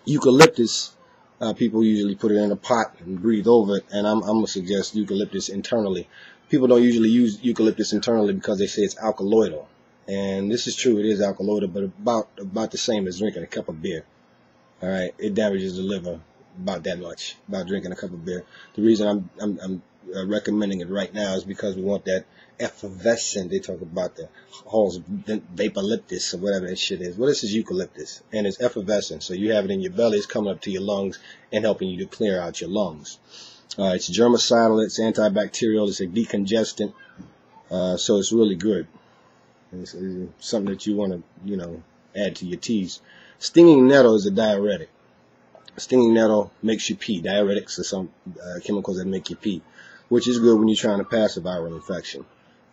Eucalyptus, people usually put it in a pot and breathe over it, and I'm going to suggest eucalyptus internally. People don't usually use eucalyptus internally because they say it's alkaloidal. And this is true, it is alkaloidal, but about the same as drinking a cup of beer. All right, it damages the liver about that much, about drinking a cup of beer. The reason I'm recommending it right now is because we want that effervescent. They talk about the Hall's vapolyptus or whatever that shit is. Well, this is eucalyptus, and it's effervescent. So you have it in your belly, it's coming up to your lungs and helping you to clear out your lungs. It's germicidal, it's antibacterial, it's a decongestant, so it's really good. It's something that you want to, add to your teas. Stinging nettle is a diuretic. Stinging nettle makes you pee. Diuretics are some chemicals that make you pee, which is good when you're trying to pass a viral infection.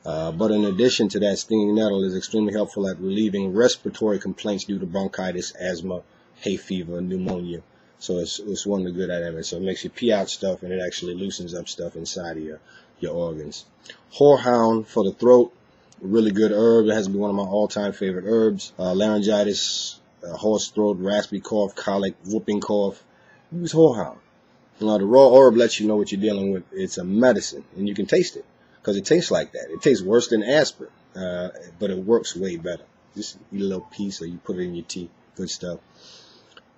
But in addition to that, stinging nettle is extremely helpful at relieving respiratory complaints due to bronchitis, asthma, hay fever, pneumonia. So it's one of the good items. So it makes you pee out stuff, and it actually loosens up stuff inside of your organs. Horehound for the throat, really good herb. It has to be one of my all-time favorite herbs. Laryngitis, hoarse throat, raspy cough, colic, whooping cough. Use horehound. Now, the raw herb lets you know what you're dealing with. It's a medicine, and you can taste it because it tastes like that. It tastes worse than aspirin, but it works way better. Just eat a little piece or you put it in your tea. Good stuff.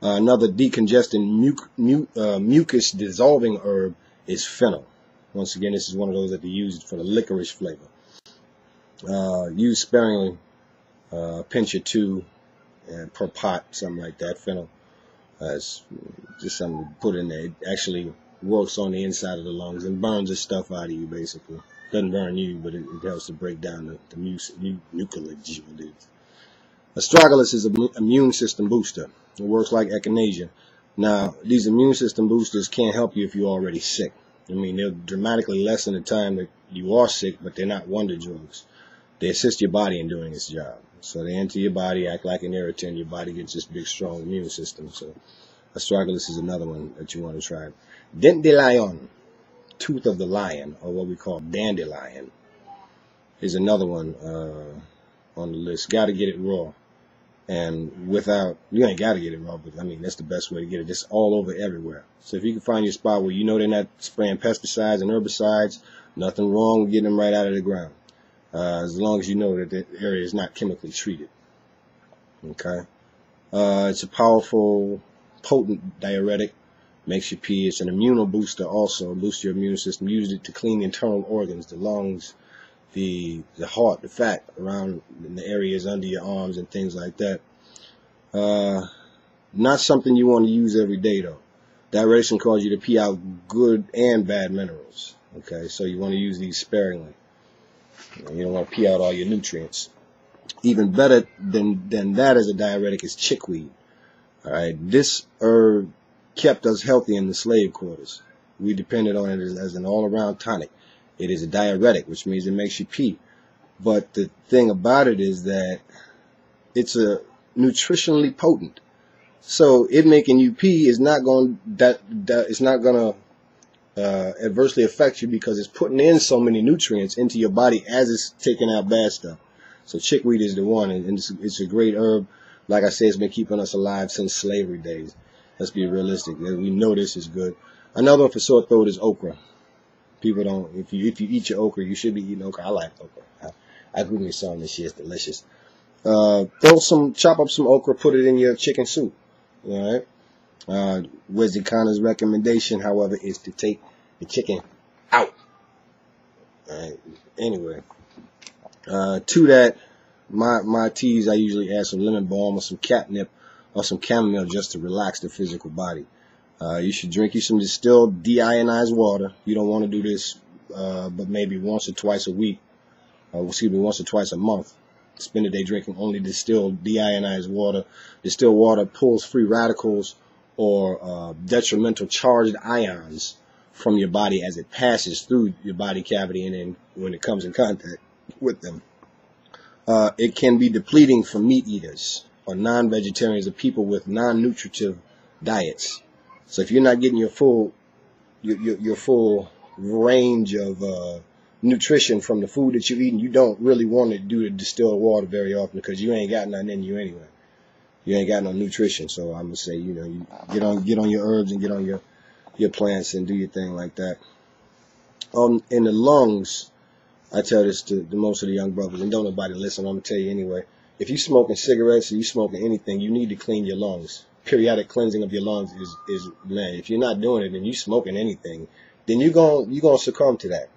Another decongesting mucus dissolving herb is fennel. Once again, this is one of those that they use for the licorice flavor. Use sparingly, pinch or two per pot, something like that. Fennel is just something to put in there. It actually works on the inside of the lungs and burns the stuff out of you, basically. Doesn't burn you, but it helps to break down the mucilage. Astragalus is an immune system booster. It works like echinacea. Now, these immune system boosters can't help you if you're already sick. I mean, they'll dramatically lessen the time that you are sick, but they're not wonder drugs. They assist your body in doing its job. So they enter your body, act like an irritant, your body gets this big, strong immune system. So astragalus is another one that you want to try. Dent de lion, tooth of the lion, or what we call dandelion, is another one on the list. Got to get it raw. And you ain't got to get it raw, but I mean, that's the best way to get it. It's all over everywhere. So if you can find your spot where you know they're not spraying pesticides and herbicides, nothing wrong with getting them right out of the ground. As long as you know that the area is not chemically treated. Okay. It's a powerful, potent diuretic. Makes you pee. It's an immunobooster also. Boosts your immune system. Use it to clean internal organs, the lungs, the heart, the fat around in the areas under your arms and things like that. Not something you want to use every day though. Diuretics can cause you to pee out good and bad minerals. Okay, so you want to use these sparingly. You don't want to pee out all your nutrients. Even better than that as a diuretic is chickweed. All right, this herb kept us healthy in the slave quarters. We depended on it as an all-around tonic. It is a diuretic, which means it makes you pee. But the thing about it is that it's a nutritionally potent. So it making you pee is not going it's not going to adversely affect you because it's putting in so many nutrients into your body as it's taking out bad stuff. So chickweed is the one, and it's a great herb. Like I said, it's been keeping us alive since slavery days. Let's be realistic. We know this is good. Another one for sore throat is okra. People don't. If you eat your okra, you should be eating okra. I like okra. I grew me some this year. It's delicious. Chop up some okra, put it in your chicken soup. All right. Wesley Connor's recommendation, however, is to take the chicken out. All right. Anyway, to that, my teas I usually add some lemon balm or some catnip or some chamomile just to relax the physical body. You should drink you some distilled deionized water. You don't want to do this, but maybe once or twice a week. Once or twice a month. Spend a day drinking only distilled deionized water. Distilled water pulls free radicals or detrimental charged ions from your body as it passes through your body cavity, and then when it comes in contact with them. It can be depleting for meat eaters or non-vegetarians or people with non-nutritive diets. So if you're not getting your full range of nutrition from the food that you're eating, you don't really want to do the distilled water very often because you ain't got nothing in you anyway. you ain't got no nutrition. So I'm gonna say, you know, you get on your herbs and get on your plants and do your thing like that. In the lungs, I tell this to most of the young brothers, and don't nobody listen. I'm gonna tell you anyway. If you smoking cigarettes or you smoking anything, you need to clean your lungs. Periodic cleansing of your lungs is man. If you're not doing it and you smoking anything, then you're gonna succumb to that.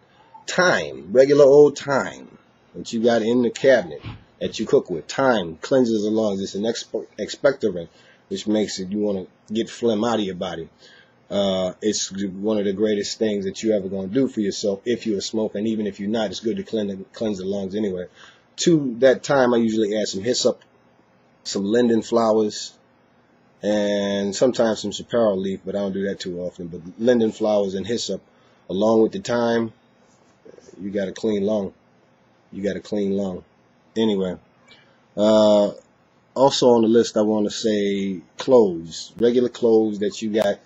Thyme, regular old thyme that you got in the cabinet that you cook with. Thyme cleanses the lungs. It's an expectorant, which makes it you want to get phlegm out of your body. It's one of the greatest things that you ever going to do for yourself if you're a smoker, and even if you're not, it's good to cleanse the lungs anyway. To that time, I usually add some hyssop, some linden flowers, and sometimes some chaparral leaf, but I don't do that too often. But linden flowers and hyssop, along with the thyme, you got a clean lung. You got a clean lung. Anyway, also on the list, I want to say cloves, regular cloves that you get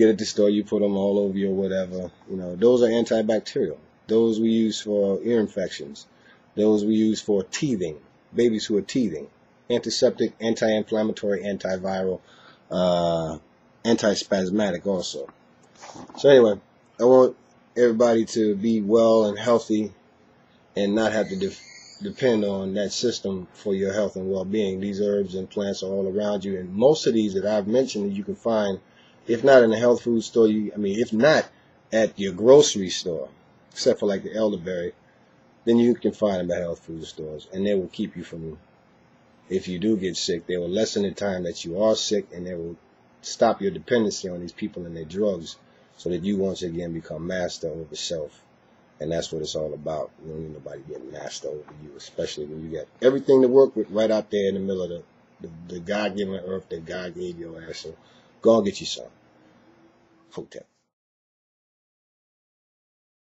at the store. You put them all over you or whatever. You know, those are antibacterial. Those we use for ear infections. Those we use for teething, babies who are teething. Antiseptic, anti-inflammatory, antiviral, antispasmodic also. So anyway, I want everybody to be well and healthy and not have to depend on that system for your health and well-being. These herbs and plants are all around you, and most of these that I've mentioned you can find, if not in a health food store, if not at your grocery store, except for like the elderberry, then you can find them at health food stores, and they will keep you from, if you do get sick, they will lessen the time that you are sick, and they will stop your dependency on these people and their drugs so that you once again become master over self. And that's what it's all about. You don't need nobody getting master over you, especially when you got everything to work with right out there in the middle of the God-given earth that God gave your ass. So go and get you some. Hotep.